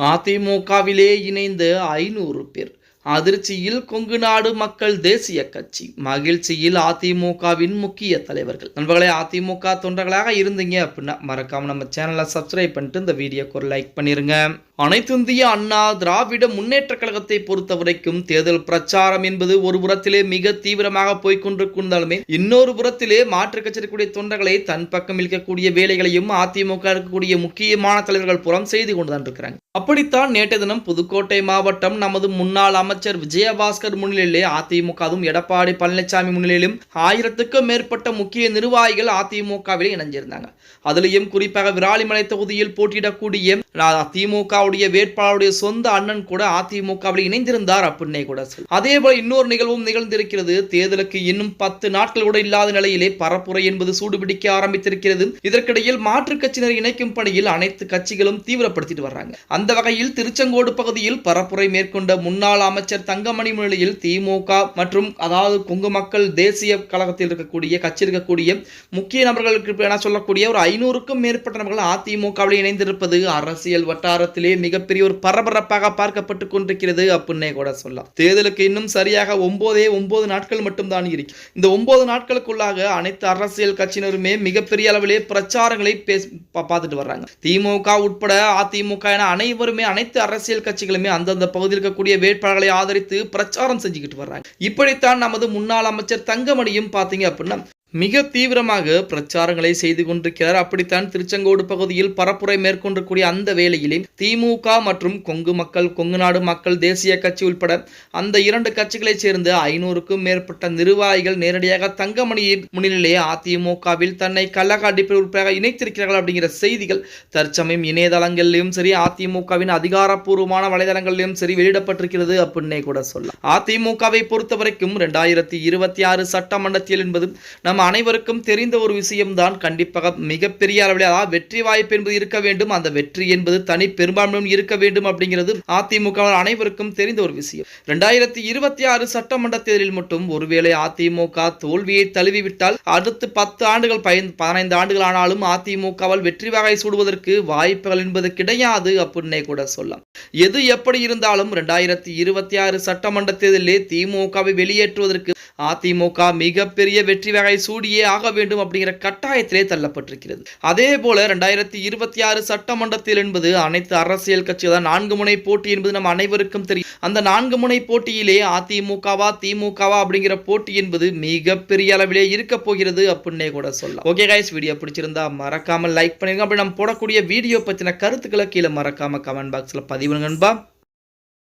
அதிமுகவிலே இணைந்த 500 பேர். அதிர்ச்சியில் கொங்கு நாடு மக்கள் தேசிய கட்சி, மகிழ்ச்சியில் அதிமுகவின் முக்கிய தலைவர்கள். நண்பர்களே, அதிமுக தொண்டர்களாக இருந்தீங்க அப்படின்னா மறக்காம நம்ம சேனலை சப்ஸ்கிரைப் பண்ணிட்டு இந்த வீடியோக்கு ஒரு லைக் பண்ணிருங்க. அனைத்திந்திய அண்ணா திராவிட முன்னேற்ற கழகத்தை பொறுத்த வரைக்கும் தேர்தல் பிரச்சாரம் என்பது ஒரு புறத்திலே மிக தீவிரமாக போய்கொண்டிருந்தாலுமே இன்னொரு புறத்திலே மாற்று கட்சி இருக்கக்கூடிய தொண்டர்களை தன் பக்கம் இழுக்கக்கூடிய வேலைகளையும் அதிமுக இருக்கக்கூடிய முக்கியமான தலைவர்கள் புறம் செய்து கொண்டுதான் இருக்கிறாங்க. அப்படித்தான் நேற்றைய தினம் புதுக்கோட்டை மாவட்டம் நமது முன்னாள் அமைச்சர் விஜயபாஸ்கர் முன்னிலையிலே அதிமுகவும் எடப்பாடி பழனிசாமி முன்னிலையிலும் 1000க்கும் மேற்பட்ட முக்கிய நிர்வாகிகள் அதிமுகவில் இணைஞ்சிருந்தாங்க. அதிலையும் குறிப்பாக விராலிமலை தொகுதியில் போட்டியிடக்கூடிய திமுக வேட்பாளருடைய சொந்த அண்ணன் கூட அதிமுகவில் இணைந்திருந்தார் அப்படின்னே கூட சொல்லி. அதே போல இன்னொரு நிகழ்வும் நிகழ்ந்திருக்கிறது. தேர்தலுக்கு இன்னும் 10 நாட்கள் கூட இல்லாத நிலையிலே பரப்புரை என்பது சூடுபிடிக்க ஆரம்பித்திருக்கிறது. இதற்கிடையில் மாற்றுக் கட்சியினர் இணைக்கும் பணியில் அனைத்து கட்சிகளும் தீவிரப்படுத்திட்டு வர்றாங்க. அந்த வகையில் திருச்செங்கோடு பகுதியில் பரப்புரை மேற்கொண்ட முன்னாள் அமைச்சர் தங்கமணி முன்னிலையில் திமுக மற்றும் கொங்கு மக்கள் தேசிய கழகத்தில் இருக்கக்கூடிய முக்கிய நபர்களுக்கு என சொல்லக்கூடிய ஒரு 500க்கும் மேற்பட்ட நபர்கள் அதிமுகவில் இணைந்திருப்பது அரசியல் வட்டாரத்திலே மிகப்பெரிய ஒரு பரபரப்பாக பார்க்கப்பட்டு கொண்டிருக்கிறது அப்படின்னே கூட சொல்லலாம். தேர்தலுக்கு இன்னும் சரியாக 9 நாட்கள் மட்டும்தான் இருக்கு. இந்த 9 நாட்களுக்குள்ளாக அனைத்து அரசியல் கட்சியினருமே மிகப்பெரிய அளவிலே பிரச்சாரங்களை பார்த்துட்டு வர்றாங்க. திமுக உட்பட அதிமுக என அனைவருமே அனைத்து அரசியல் கட்சிகளுமே அந்தந்த பகுதியில் இருக்கக்கூடிய வேட்பாளர்களை ஆதரித்து பிரச்சாரம் செஞ்சுக்கிட்டு வர்றாங்க. இப்படித்தான் நமது முன்னாள் அமைச்சர் தங்கமணியும் பார்த்தீங்க அப்படின்னா மிக தீவிரமாக பிரச்சாரங்களை செய்து கொண்டிருக்கிறார். அப்படித்தான் திருச்செங்கோடு பகுதியில் பரப்புரை மேற்கொண்டிருக்கூடிய அந்த வேளையிலே திமுக மற்றும் கொங்கு நாடு மக்கள் தேசிய கட்சி உட்பட அந்த 2 கட்சிகளைச் சேர்ந்த 500க்கும் மேற்பட்ட நிர்வாகிகள் நேரடியாக தங்கமணியின் முன்னிலையிலே அதிமுகவில் தன்னை கள்ளக அடிப்படை உறுப்பினராக இணைத்திருக்கிறார்கள் அப்படிங்கிற செய்திகள் தற்சமயம் இணையதளங்களிலும் சரி அதிமுகவின் அதிகாரப்பூர்வமான வலைதளங்களிலும் சரி வெளியிடப்பட்டிருக்கிறது அப்படின்னே கூட சொல்லலாம். அதிமுகவை பொறுத்த வரைக்கும் 2026 சட்டமன்றத்தில் என்பது நம்ம அனைவருக்கும் தெரிந்த ஒரு விஷயம்தான். கண்டிப்பாக மிகப்பெரிய அளவில் வெற்றி வாய்ப்பு என்பது இருக்க வேண்டும். அந்த வெற்றி என்பது தனி பெரும்பான்மையும் இருக்க வேண்டும் அப்படிங்கிறது அதிமுக அனைவருக்கும் தெரிந்த ஒரு விஷயம். 2026 சட்டமன்ற தேர்தலில் மட்டும் ஒருவேளை அதிமுக தோல்வியை தழுவிவிட்டால் அடுத்து 10 ஆண்டுகள் 15 ஆண்டுகள் ஆனாலும் அதிமுகவால் வெற்றி வாகை சூடுவதற்கு வாய்ப்புகள் என்பது கிடையாது அப்படின்னே கூட சொல்லலாம். எது எப்படி இருந்தாலும் 2026 சட்டமன்ற தேர்தலிலே திமுகவை வெளியேற்றுவதற்கு அதிமுக மிகப்பெரிய வெற்றி வகை சூடியே ஆக வேண்டும் அப்படிங்கிற கட்டாயத்திலே தள்ளப்பட்டிருக்கிறது. அதே போல 2026 சட்டமன்றத்தில் என்பது அனைத்து அரசியல் கட்சிகள் 4 முனை போட்டி என்பது நம்ம அனைவருக்கும் தெரியும். அந்த 4 முனை போட்டியிலே அதிமுகவா திமுகவா அப்படிங்கிற போட்டி என்பது மிகப்பெரிய அளவிலே இருக்க போகிறது அப்படின்னே கூட சொல்லலாம். ஓகே கைஸ், வீடியோ பிடிச்சிருந்தா மறக்காம லைக் பண்ணிருங்க. அப்படி நம்ம போடக்கூடிய வீடியோ பத்தின கருத்துக்களை கீழே மறக்காம கமெண்ட் பாக்ஸ்ல பதிவு பண்ணுங்க.